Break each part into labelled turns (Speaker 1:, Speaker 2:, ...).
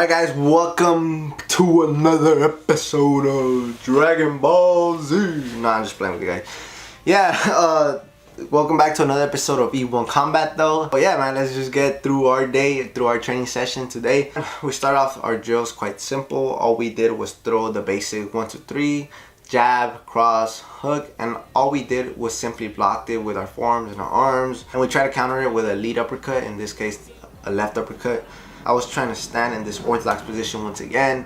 Speaker 1: Alright guys, welcome to another episode of Dragon Ball Z. Nah, I'm just playing with you guys. Yeah, welcome back to another episode of E1 Combat though. But yeah man, let's just get through our day, through our training session today. We start off our drills quite simple. All we did was throw the basic 1, 2, 3, jab, cross, hook, and all we did was simply blocked it with our forearms and our arms. And we try to counter it with a lead uppercut, in this case a left uppercut. I was trying to stand in this orthodox position once again.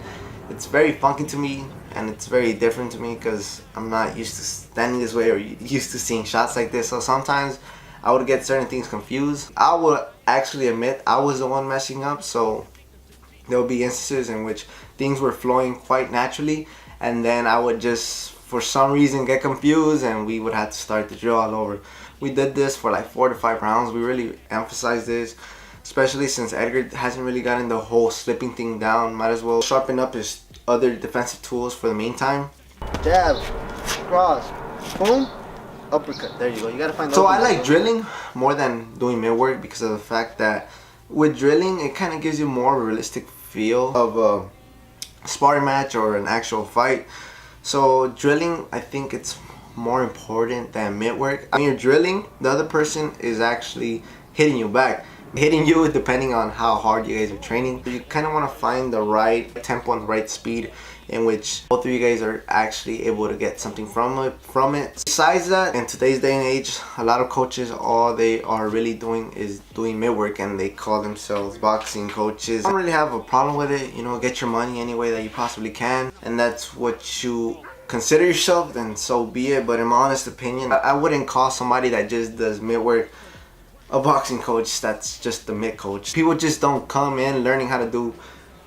Speaker 1: It's very funky to me and it's very different to me because I'm not used to standing this way or used to seeing shots like this. So sometimes I would get certain things confused. I would actually admit I was the one messing up, so there would be instances in which things were flowing quite naturally and then I would just for some reason get confused and we would have to start the drill all over. We did this for like 4 to 5 rounds. We really emphasized this, especially since Edgar hasn't really gotten the whole slipping thing down. Might as well sharpen up his other defensive tools for the meantime. Jab, cross, boom, uppercut. There you go. You gotta find. So I like drilling more than doing mid work because of the fact that with drilling it kind of gives you more of a realistic feel of a sparring match or an actual fight. So drilling, I think it's more important than mid work. When you're drilling, the other person is actually hitting you back. Hitting you depending on how hard you guys are training. You kind of want to find the right tempo and the right speed in which both of you guys are actually able to get something from it. Besides that, in today's day and age, a lot of coaches, all they are really doing is doing mid work and they call themselves boxing coaches. I don't really have a problem with it. You know, get your money any way that you possibly can, and that's what you consider yourself, then so be it. But in my honest opinion, I wouldn't call somebody that just does mid work a boxing coach. That's just the mid coach. People just don't come in learning how to do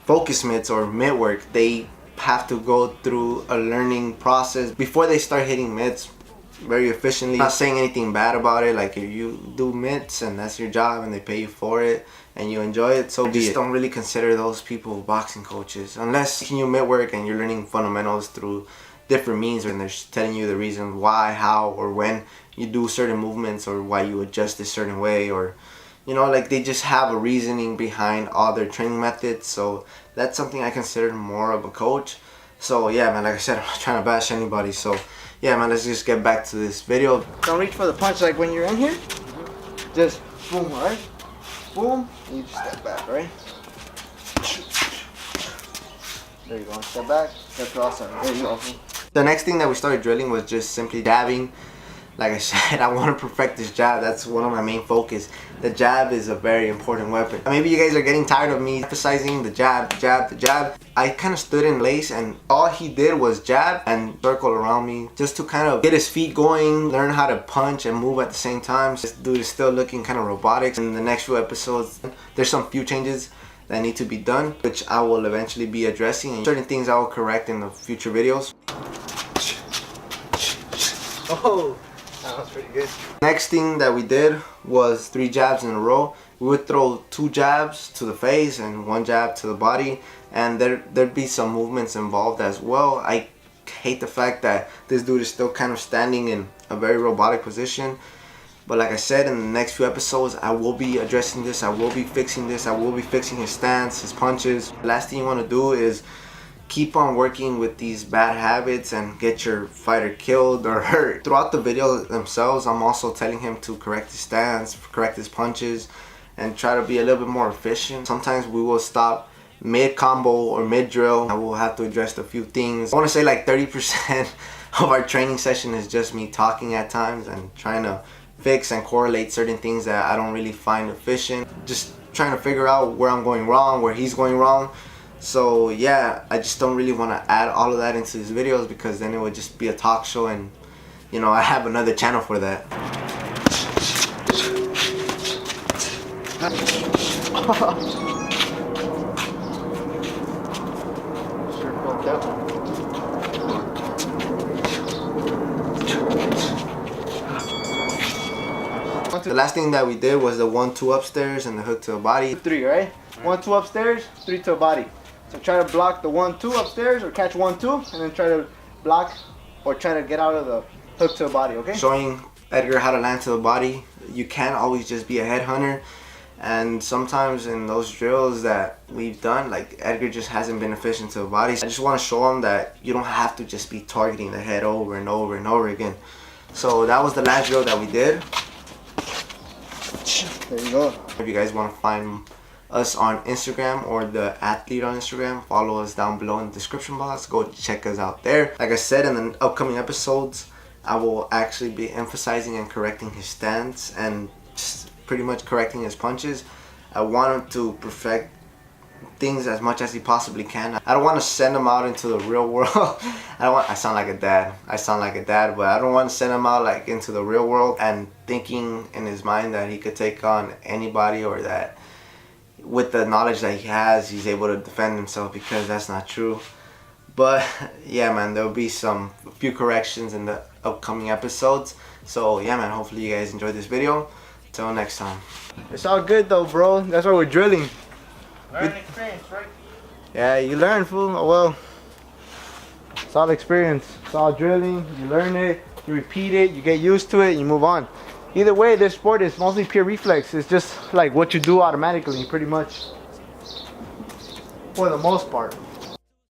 Speaker 1: focus mitts or mid work. They have to go through a learning process before they start hitting mitts very efficiently. Not saying anything bad about it. Like if you do mitts and that's your job and they pay you for it and you enjoy it, so be it. Don't really consider those people boxing coaches unless you mid work and you're learning fundamentals through different means and they're telling you the reason why, how, or when you do certain movements or why you adjust a certain way, or you know, like they just have a reasoning behind all their training methods. So that's something I consider more of a coach. So yeah man, like I said, I'm not trying to bash anybody. So yeah man, let's just get back to this video. Don't reach for the punch like when you're in here. Just boom, alright? Boom, and you just step back, right? There you go, step back, step cross, there you go. The next thing that we started drilling was just simply jabbing. Like I said, I want to perfect this jab. That's one of my main focus. The jab is a very important weapon. Maybe you guys are getting tired of me emphasizing the jab, the jab. I kind of stood in place and all he did was jab and circle around me just to kind of get his feet going, learn how to punch and move at the same time. This dude is still looking kind of robotic. In the next few episodes, there's some few changes that need to be done, which I will eventually be addressing, and certain things I will correct in the future videos. Oh, that was pretty good. Next thing that we did was 3 jabs in a row. We would throw 2 jabs to the face and 1 jab to the body, and there'd be some movements involved as well. I hate the fact that this dude is still kind of standing in a very robotic position. But like I said, in the next few episodes, I will be addressing this. I will be fixing this. I will be fixing his stance, his punches. The last thing you want to do is keep on working with these bad habits and get your fighter killed or hurt. Throughout the video themselves, I'm also telling him to correct his stance, correct his punches, and try to be a little bit more efficient. Sometimes we will stop mid-combo or mid-drill. I will have to address a few things. I want to say like 30% of our training session is just me talking at times and trying to fix and correlate certain things that I don't really find efficient. Just trying to figure out where I'm going wrong, where he's going wrong. So yeah, I just don't really want to add all of that into these videos because then it would just be a talk show, and you know, I have another channel for that. Sure felt that one. The last thing that we did was the 1-2 upstairs and the hook to the body. 3, right? 1-2 upstairs, 3 to the body. So try to block the 1-2 upstairs or catch 1-2 and then try to block or try to get out of the hook to the body, okay? Showing Edgar how to land to the body. You can't always just be a headhunter. And sometimes in those drills that we've done, like Edgar just hasn't been efficient to the body. I just want to show him that you don't have to just be targeting the head over and over and over again. So that was the last drill that we did. There you go. If you guys want to find us on Instagram or the athlete on Instagram, follow us down below in the description box. Go check us out there. Like I said, in the upcoming episodes, I will actually be emphasizing and correcting his stance and just pretty much correcting his punches. I want him to perfect things as much as he possibly can. I don't want to send him out into the real world. I sound like a dad. But I don't want to send him out like into the real world and thinking in his mind that he could take on anybody, or that with the knowledge that he has, he's able to defend himself, because that's not true. But yeah, man, there'll be a few corrections in the upcoming episodes. So yeah, man, hopefully you guys enjoyed this video. Till next time. It's all good though, bro. That's why we're drilling.
Speaker 2: Learning experience, right?
Speaker 1: Yeah, you learn, fool. Oh, well, it's all experience. It's all drilling. You learn it, you repeat it, you get used to it, you move on. Either way, this sport is mostly pure reflex. It's just like what you do automatically, pretty much, for the most part.